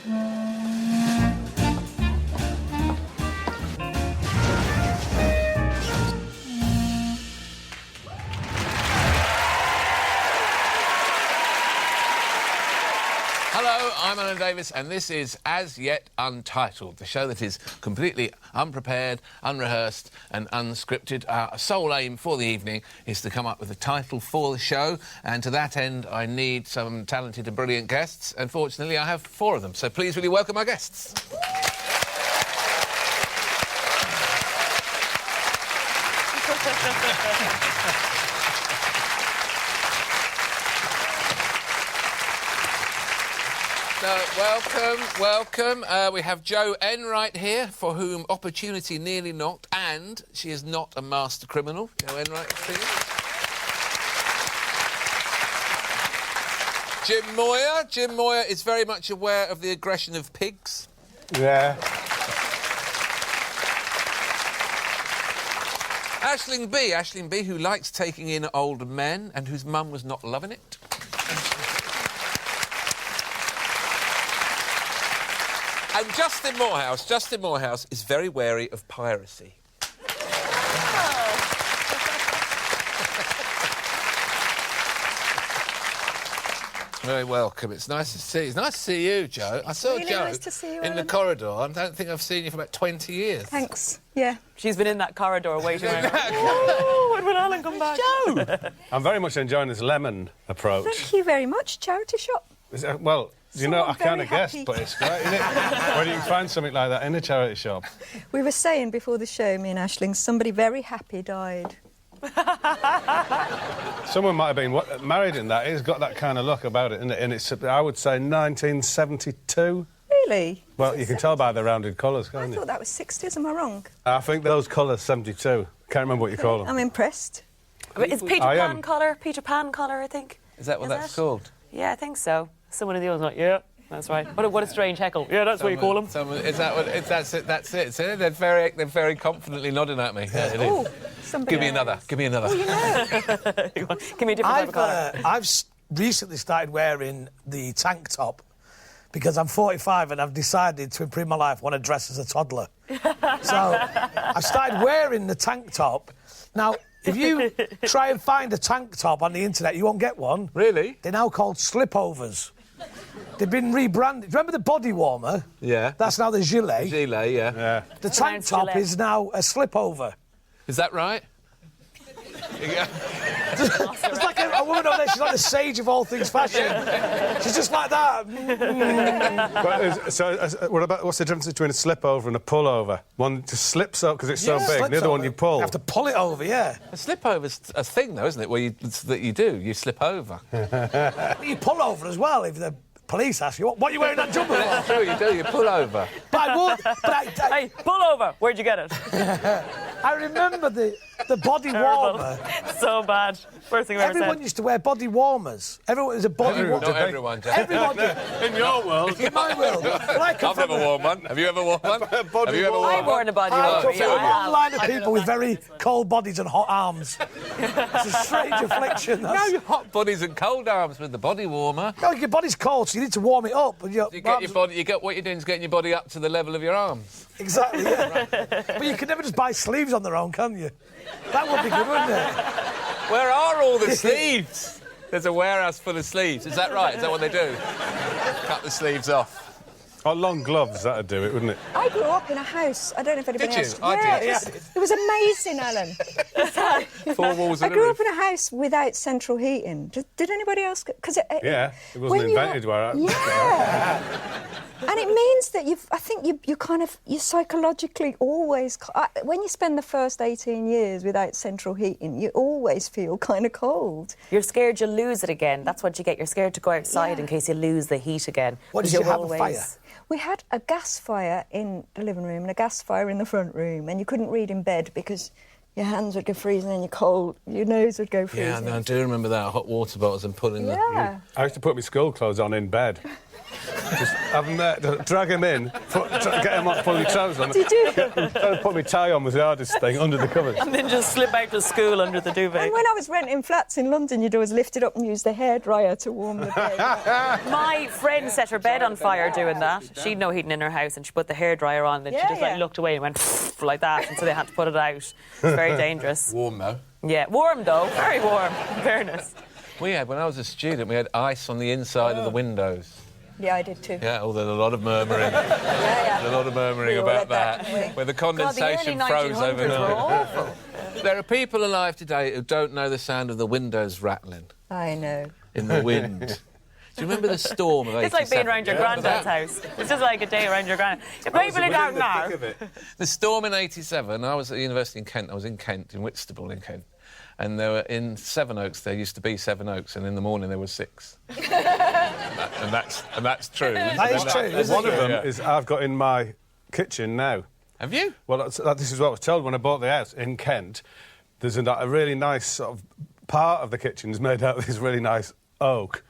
Hello, I'm Alan Davies, and this is As Yet Untitled, the show that is completely unprepared, unrehearsed and unscripted. Our sole aim for the evening is to come up with a title for the show, and to that end I need some talented and brilliant guests, and fortunately I have 4 of them, so please really welcome our guests. So, welcome. We have Jo Enright here, for whom opportunity nearly knocked, and she is not a master criminal. Jo Enright, please. Jim Moir. Jim Moir is very much aware of the aggression of pigs. Yeah. Aisling B, who likes taking in old men and whose mum was not loving it. And Justin Moorhouse is very wary of piracy. Very welcome. It's nice to see you. It's nice to see you, Jo. I saw really Jo nice to see you, in the corridor. I don't think I've seen you for about 20 years. Thanks. Yeah. She's been in that corridor waiting. Oh, when will Alan come back? Jo! I'm very much enjoying this lemon approach. Thank you very much. Charity shop. Well, you know, I kind of very guessed, happy. but it's great, isn't it? Where you can find something like that in a charity shop. We were saying before the show, me and Aisling, somebody very happy died. Someone might have been married in that. It's got that kind of look about it, isn't it? And it's, I would say, 1972. Really? Well, you can tell by the rounded colours, I can't you? thought that was 60s. Am I wrong? I think those colours, 72. Can't remember what you call them. I'm impressed. It's Peter Pan colour, I think. Is that what that's called? Yeah, I think so. Someone in the other's like, yeah, that's right. What a strange heckle. Yeah, that's what you call them. Is that what? That's it. That's it. See, they're very confidently nodding at me. Yeah, it is. Oh, somebody. Give me another. Give me another. Oh, you know. Give me a different type of colour. I've recently started wearing the tank top because I'm 45 and I've decided to improve my life, want to dress as a toddler. So I've started wearing the tank top. Now, if you try and find a tank top on the internet, you won't get one. Really? They're now called slipovers. They've been rebranded. Remember the body warmer? Yeah. That's now the gilet. Gilet, yeah. The tank top is now a slipover. Is that right? It's like a woman over there, she's like the sage of all things fashion. She's just like that. What's the difference between a slip-over and a pull-over? One just slips up because it's so big, the other one you pull. You have to pull it over, yeah. A slip-over's a thing, though, isn't it, where you slip over. You pull over as well if the police ask you, what are you wearing that jumper for? That's true, you do, you pull over. But I would... Hey, pull over! Where'd you get it? I remember the body warmer. So bad. First thing I've ever said. Everyone used to wear body warmers. Everyone was a body warmer. Not everyone, Jack. Everyone did. In your world. In my world. I've never worn one. Have you ever worn one? Have you ever worn I've one? worn a body I warmer. come from a long line of people with very cold bodies and hot arms. It's a strange affliction. No, your hot bodies and cold arms with the body warmer. No, your body's cold, so you need to warm it up. And You get your body. What you're doing is getting your body up to the level of your arms. Exactly, yeah. But you can never just buy sleeves on their own, can you? That would be good, wouldn't it? Where are all the sleeves? There's a warehouse full of sleeves. Is that right? Is that what they do? Cut the sleeves off. Or long gloves, that'd do it, wouldn't it? I grew up in a house. I don't know if anybody Did you? else... I did. It was amazing, Alan. 4 walls I and a grew roof. up in a house without central heating. Did anybody else... Because Yeah, it wasn't invented where I... Yeah. And it means that you psychologically always... when you spend the first 18 years without central heating, you always feel kind of cold. You're scared you'll lose it again. That's what you get. You're scared to go outside in case you lose the heat again. What did you have, a fire? We had a gas fire in the living room and a gas fire in the front room, and you couldn't read in bed because your hands would go freezing and your nose would go freezing. Yeah, no, I do remember that. Hot water bottles and pulling Yeah. I used to put my school clothes on in bed. drag him in, get him up, pull your trousers on. Did you? Trying to put my tie on was the hardest thing, under the covers. And then just slip out to school under the duvet. And when I was renting flats in London, you'd always lift it up and use the hairdryer to warm the bed. My friend set her bed on fire doing that. She'd no heating in her house and she put the hairdryer on and she just like looked away and went pfft like that, and so they had to put it out. It's very dangerous. Warm, though. Yeah, warm though, very warm, in fairness. We had, when I was a student, we had ice on the inside of the windows. Yeah, I did too. Yeah, although a lot of murmuring. Yeah. A lot of murmuring We all about had that, didn't we? where the God, the early condensation froze 1900s were overnight. awful. There are people alive today who don't know the sound of the windows rattling I know. in the wind. Do you remember the storm of 87? It's like being around your granddad's house. It's just like a day around your granddad. The people who don't know. The storm in 87, I was at the university in Kent. I was in Kent, in Whitstable in Kent. And there were, in Sevenoaks, there used to be 7 Oaks, and in the morning there was 6. and that's true. That is true, isn't One it? of them is I've got in my kitchen now. Have you? Well, this is what I was told when I bought the house in Kent. There's a really nice sort of part of the kitchen is made out of this really nice oak.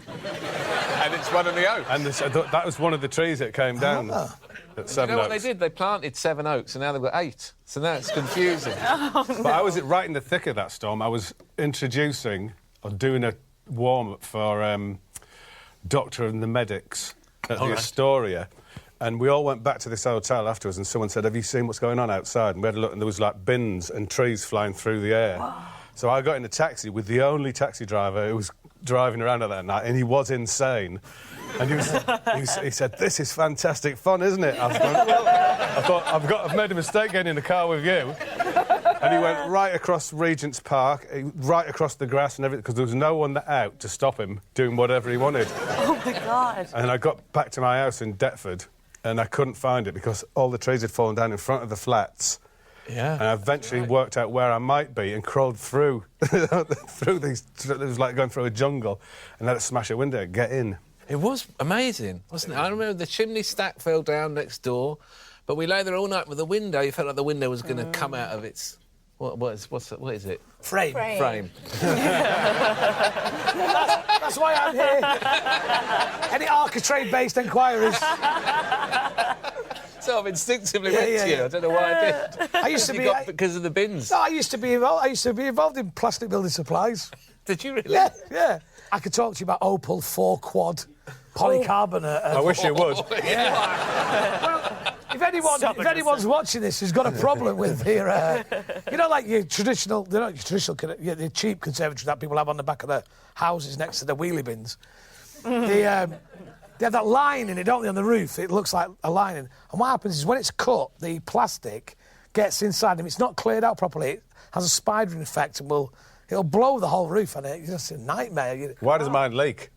And it's one of the oaks. And that was one of the trees that came down at You Seven know what they Oaks. did? They planted 7 oaks, and now they've got 8. So now it's confusing. But I was right in the thick of that storm. I was introducing or doing a warm-up for Doctor and the Medics at the Astoria. And we all went back to this hotel afterwards, and someone said, "Have you seen what's going on outside?" And we had a look, and there was, like, bins and trees flying through the air. Wow. So I got in a taxi with the only taxi driver who was driving around at that night, and he was insane. And he said, "This is fantastic fun, isn't it?" I was going, I thought, I've made a mistake getting in the car with you. And he went right across Regent's Park, right across the grass and everything, because there was no one out to stop him doing whatever he wanted. Oh, my God. And I got back to my house in Deptford, and I couldn't find it because all the trees had fallen down in front of the flats. Yeah. And I eventually worked out where I might be and crawled through these... It was like going through a jungle, and had to smash a window and get in. It was amazing, wasn't it? I remember the chimney stack fell down next door, but we lay there all night with the window. You felt like the window was going to come out of its... What is it? Frame. Frame. That's why I'm here. Any architrave-based inquiries? So I've instinctively went to you. I don't know why I did. I used to be... because of the bins. No, I used to be involved in plastic building supplies. Did you really? Yeah, yeah. I could talk to you about Opal 4-quad polycarbonate. I wish you would. Well, if anyone's watching this who's got a problem with your, like your traditional, the cheap conservatory that people have on the back of their houses next to the wheelie bins, they have that lining in it, don't they, on the roof? It looks like a lining. And what happens is when it's cut, the plastic gets inside, and if it's not cleared out properly, it has a spidering effect and it'll blow the whole roof, and it's just a nightmare. Why does mine leak?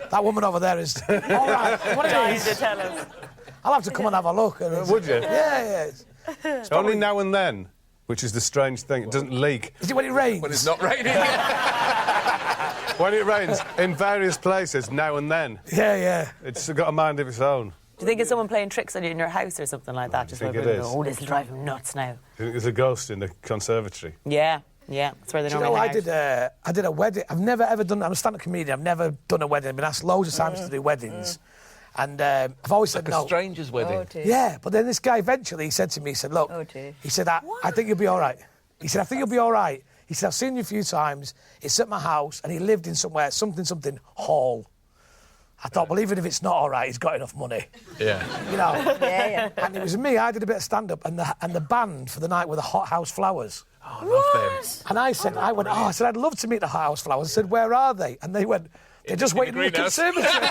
That woman over there is... All right, what it Trying is... to tell us. I'll have to come and have a look. Would you? Yeah. It's only now and then, which is the strange thing. It doesn't leak. Is it when it rains? When it's not raining. When it rains, in various places, now and then. Yeah. It's got a mind of its own. Do you think it's someone playing tricks on you in your house or something like that? I think it is. Oh, this will drive him nuts now. I think there's a ghost in the conservatory. Yeah, that's where they Do you normally know, hang out. I did a wedding. I've never ever done... I'm a stand-up comedian. I've never done a wedding. I've been asked loads of times to do weddings. And I've always said Like a no. stranger's wedding. Oh, dear. Yeah, but then this guy eventually, he said to me, he said, "Look," Oh, dear. he said, I think you'll be all right. He said, "I think you'll be all right." He said, "I've seen you a few times. It's at my house," and he lived in somewhere, something hall. I thought, well, even if it's not all right, he's got enough money. Yeah. You know? Yeah. And it was me, I did a bit of stand-up, and the band for the night were the Hot House Flowers. Oh, I love them. And I said, I said, "I'd love to meet the Hot House Flowers." I said, "Where are they?" And they went, "They're just waiting in the greenhouse." conservatory."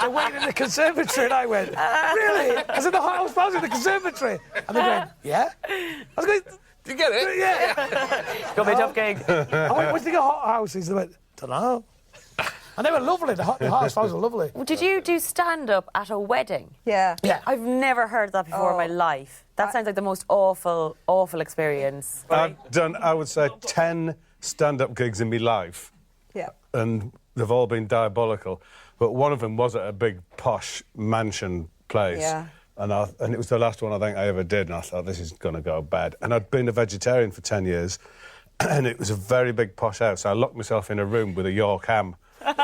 They're waiting in the conservatory. And I went, "Really?" I said, "The Hot House Flowers in the conservatory." And they went, "Yeah." I was going, Did you get it? "Yeah." It's going to be a tough gig. I went, "What do you think of hot houses?" They went, "Don't know." And they were lovely. The Hot House Flowers were lovely. Did you do stand-up at a wedding? Yeah. Yeah. I've never heard that before in my life. That sounds like the most awful experience. I've done, I would say, 10 stand-up gigs in my life. Yeah. And they've all been diabolical. But one of them was at a big, posh mansion place. Yeah. And it was the last one I think I ever did, and I thought, this is going to go bad. And I'd been a vegetarian for 10 years, and it was a very big posh house. I locked myself in a room with a York ham. and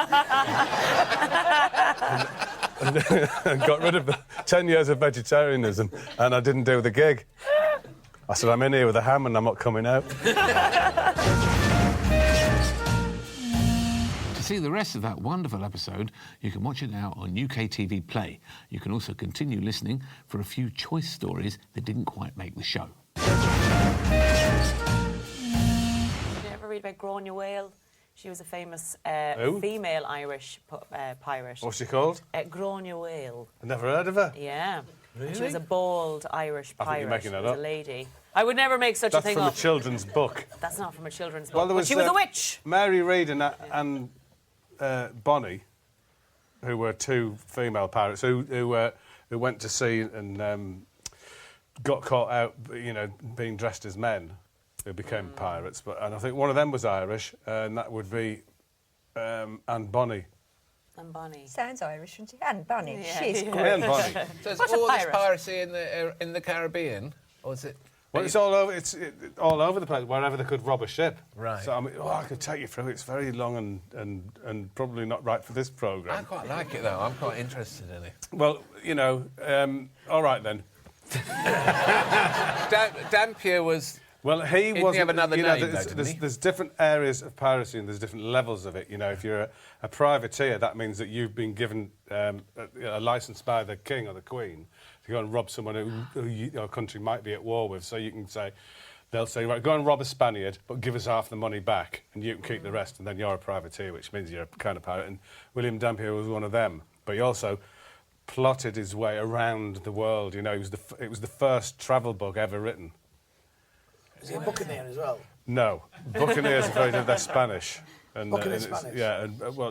got rid of the 10 years of vegetarianism, and I didn't do the gig. I said, I'm in here with a ham and I'm not coming out. To see the rest of that wonderful episode, you can watch it now on UK TV Play. You can also continue listening for a few choice stories that didn't quite make the show. Did you ever read about Gráinne Whale? She was a famous female Irish pirate. What's she called? Gráinne Whale. I never heard of her. Yeah. Really? She was a bald Irish pirate. I think you're making that She was up. a lady. I would never make such a thing That's up. from a children's book. That's not from a children's book. Well, there was, but she was a witch. Mary Read and Bonnie, who were two female pirates who went to sea and got caught out, being dressed as men, who became pirates. And I think one of them was Irish, and that would be Anne Bonny. And Bonnie. Sounds Irish, shouldn't she? And Bonnie. Yeah. She's Yeah. great. Anne Bonny. So is What's a all this pirate? piracy in the Caribbean, or is it? Well, it's all over. It's all over the place. Wherever they could rob a ship. Right. So I could take you through. It's very long and probably not right for this I programme. quite like it though. I'm quite interested in it. Well, all right then. Dampier was. Well, he Didn't he wasn't. have another name, though, didn't he? There's different areas of piracy and there's different levels of it. If you're a privateer, that means that you've been given a licence by the king or the queen to go and rob someone who your country might be at war with. So you can say, they'll say, right, go and rob a Spaniard, but give us half the money back, and you can keep the rest, and then you're a privateer, which means you're a kind of pirate. And William Dampier was one of them, but he also plotted his way around the world. It was the first travel book ever written. Is he a buccaneer as well? No, Buccaneers are very good. They're Spanish. And, Buccaneer and it's- Spanish?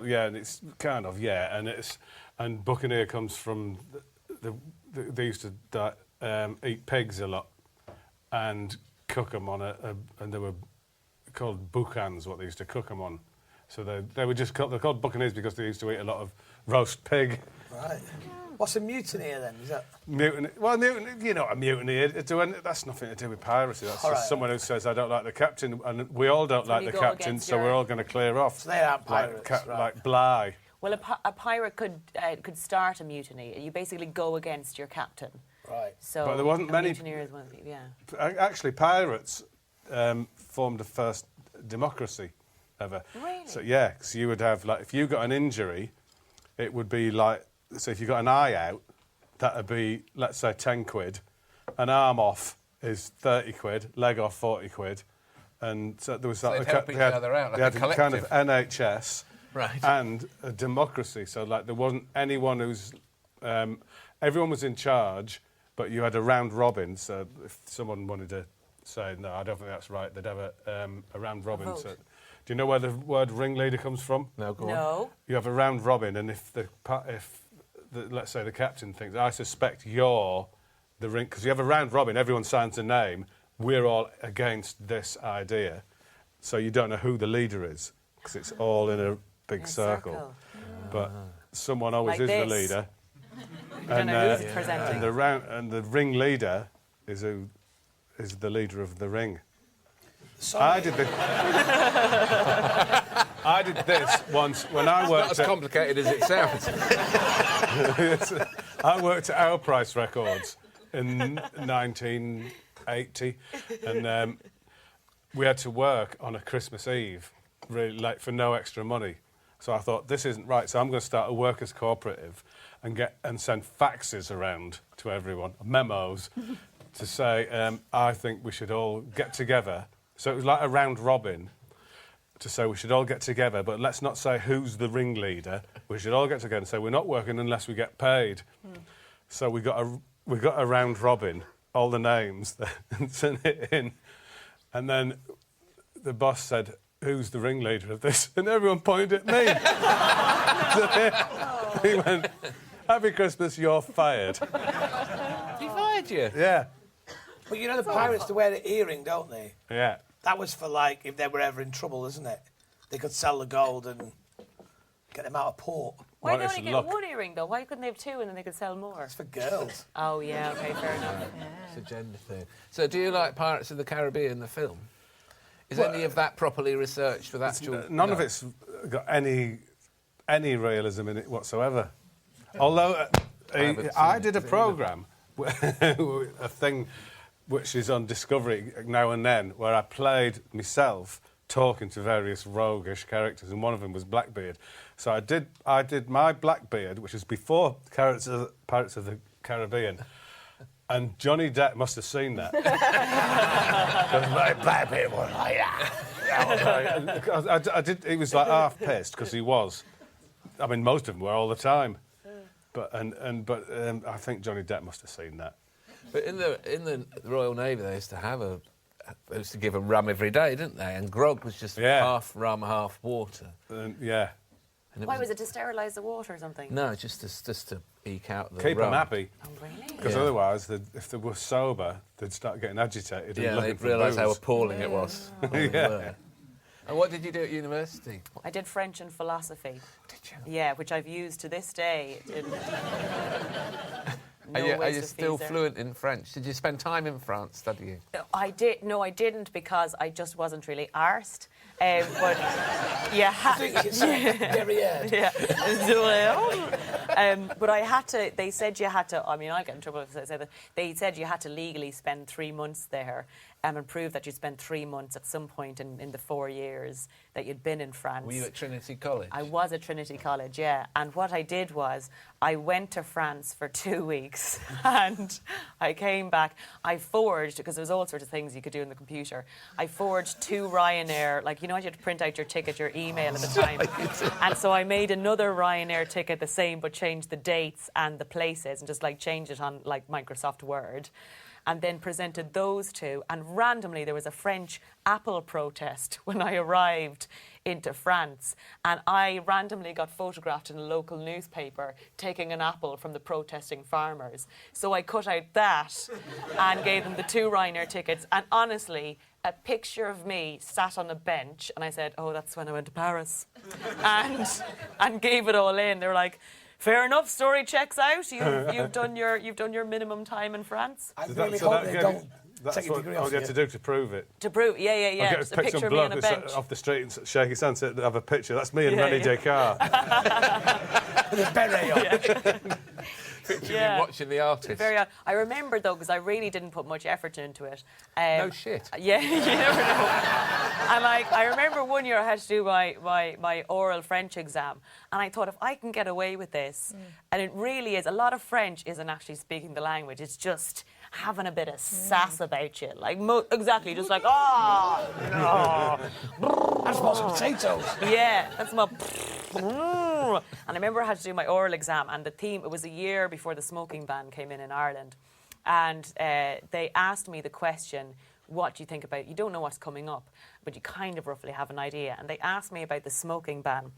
Yeah, and it's kind of and Buccaneer comes from they used to eat pigs a lot and cook them on and they were called boucans, what they used to cook them on. So they're called Buccaneers because they used to eat a lot of roast pig. Right. What's a mutineer then? Is that Mutiny. Well, mutiny, a mutiny. That's nothing to do with piracy. That's just someone who says, I don't like the captain, and we all don't like you the go captain, against so your- we're all going to clear off. So they aren't pirates, right. Like Bligh. Well, a pirate could start a mutiny. You basically go against your captain. right? So But there wasn't a many- mutineer is one of the, yeah. Actually, pirates formed the first democracy ever. Really? So, yeah, because you would have, if you got an injury, it would be so if you got an eye out, that would be, let's say, 10 quid. An arm off is 30 quid, leg off 40 quid. And so there was So they'd help each other out, like they a had kind of collective. NHS Right. and a democracy. So, there wasn't anyone who's... everyone was in charge, but you had a round robin. So if someone wanted to say, no, I don't think that's right, they'd have a round robin. vote. So, do you know where the word ringleader comes from? No, go on. No. You have a round robin, and if let's say the captain thinks, I suspect you're the ring, because you have a round robin, everyone signs a name. We're all against this idea, so you don't know who the leader is because it's all in a big circle. But someone always Like is the this. leader, You don't know who's presenting. and the ringleader is the leader of the ring. Sorry. I did this. I did this once when I Not worked as at... complicated as it sounds. I worked at Our Price Records in 1980, and we had to work on a Christmas Eve, really, for no extra money. So I thought, this isn't right, so I'm going to start a workers' cooperative and send faxes around to everyone, memos, to say, I think we should all get together. So it was like a round robin, to say we should all get together, but let's not say who's the ringleader. We should all get together and say we're not working unless we get paid. So we got a round robin, all the names, and sent it in. And then the boss said, who's the ringleader of this? And everyone pointed at me. So he went, Happy Christmas, you're fired. He fired you. Yeah, But you know the pirates, they wear the earring, don't they? yeah. That was for, if they were ever in trouble, isn't it? They could sell the gold and get them out of port. Why Well, don't it's they get luck. one earring, though? Why couldn't they have two and then they could sell more? It's for girls. Oh, yeah, OK, fair enough. It's a gender thing. So do you like Pirates of the Caribbean, the film? Is any of that properly researched with actual... None of it's got any realism in it whatsoever. Although I did a programme, a thing which is on Discovery now and then, where I played myself talking to various roguish characters, and one of them was Blackbeard. So I did my Blackbeard, which is before Pirates of the Caribbean, and Johnny Depp must have seen that. Because my Blackbeard was like that. I did. He was like half pissed because he was. I mean, most of them were all the time. But I think Johnny Depp must have seen that. But in the Royal Navy, they used to give them rum every day, didn't they? And grog was just half rum, half water. Yeah. And Why was it to sterilise the water or something? No, just to eke out the Keep rum. them happy. Oh, really? Because otherwise, if they were sober, they'd start getting agitated and looking they'd for realise how booze. appalling it was. Yeah. And what did you do at university? I did French and philosophy. Did you? Yeah, which I've used to this day. Are you still fluent in French? Did you spend time in France studying? I did. No, I didn't because I just wasn't really arsed. But yeah, but I had to. They said you had to. I mean, I get in trouble if I say that. They said you had to legally spend 3 months there, and prove that you'd spent 3 months at some point in the 4 years that you'd been in France. Were you at Trinity College? I was at Trinity College, yeah. And what I did was I went to France for 2 weeks and I came back. I forged, because there was all sorts of things you could do in the computer, I forged 2 Ryanair, like, you know, you had to print out your ticket, your email at the time. And so I made another Ryanair ticket the same, but changed the dates and the places and just, like, changed it on, like, Microsoft Word. And then presented those 2. And randomly, there was a French apple protest when I arrived into France. And I randomly got photographed in a local newspaper taking an apple from the protesting farmers. So I cut out that and gave them the 2 Ryanair tickets. And honestly, a picture of me sat on a bench. And I said, oh, that's when I went to Paris. and gave it all in. They were like... Fair enough. Story checks out. You've done your minimum time in France. I really hope they don't take a degree off you had to do to prove it. To prove, yeah. Just a picture of me on a bench. Off the street and shake his hand and have a picture. That's me and René Descartes. With a beret on. Picture of you watching the artist. I remember, though, because I really didn't put much effort into it. No shit. Yeah, you never know. And, like, I remember one year I had to do my oral French exam, and I thought, if I can get away with this, and it really is, a lot of French isn't actually speaking the language, it's just having a bit of sass about you. Like, exactly, just like, no. That's more some potatoes. Yeah, that's my... And I remember I had to do my oral exam, and the theme, it was a year before the smoking ban came in Ireland, and they asked me the question, what do you think about... You don't know what's coming up, but you kind of roughly have an idea. And they asked me about the smoking ban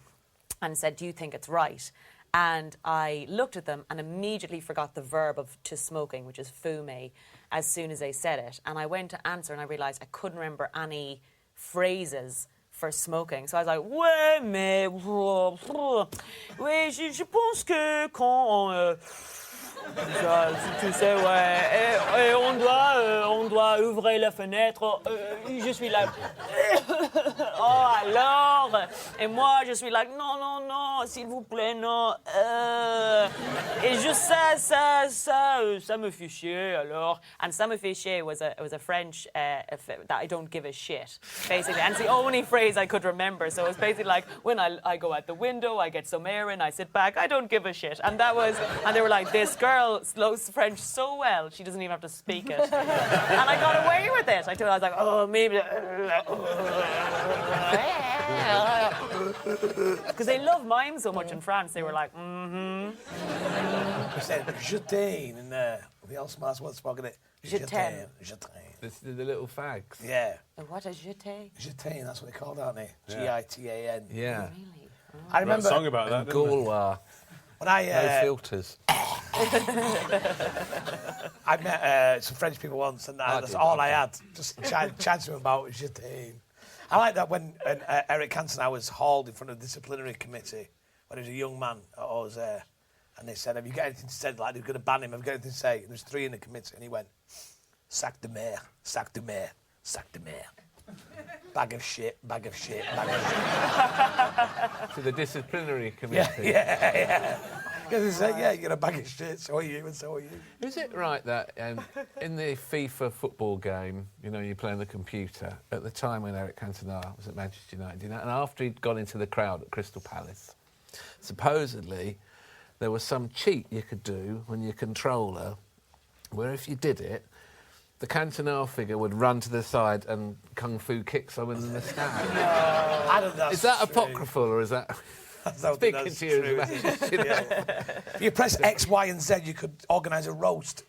and said, do you think it's right? And I looked at them and immediately forgot the verb of to smoking, which is fumer, as soon as they said it. And I went to answer and I realised I couldn't remember any phrases for smoking. So I was like, ouais, mais... Oui, je pense que quand... Tu sais, ouais. Et on doit ouvrir la fenêtre. Je suis là. Oh, alors. Et moi, je suis là. Non, s'il vous plaît, non. Et juste ça me fait chier, alors. And ça me fait chier was a French that I don't give a shit, basically. And it's the only phrase I could remember. So it was basically like, when I go out the window, I get some air in, I sit back, I don't give a shit. And they were like, this girl knows French so well, she doesn't even have to speak it. And I got away with it. I was like, oh, maybe... Because they love mime so much in France, they were like, We said je t'aime in there. The old smarts one spoken it. Je t'aime. The little fags. Yeah. What is je t'aime? Je t'aime, that's what they called, aren't they? G-I-T-A-N. Yeah. Really? Oh. I remember... a song about that, didn't they? Gaulois. When I, No filters. I met some French people once, and that's all I had. Just chat to them about je t'aime. I like that when Eric Cantona was hauled in front of the disciplinary committee when he was a young man at ours there. And they said, have you got anything to say? Like, they were going to ban him. Have you got anything to say? And there was 3 in the committee. And he went, sac de mer, sac de mer, sac de mer. Bag of shit, bag of shit, bag of shit. To the disciplinary committee. Yeah. Because they say, yeah, you're a bag of shit, so are you, and so are you. Is it right that in the FIFA football game, you know, you play on the computer, at the time when Eric Cantona was at Manchester United, you know, and after he'd gone into the crowd at Crystal Palace, supposedly there was some cheat you could do on your controller where if you did it, the Cantona figure would run to the side and kung fu kick someone in the stand. No, I don't know. Is that apocryphal or is that... Speaking to you as Manchester United. If you press X, Y and Z, you could organise a roast.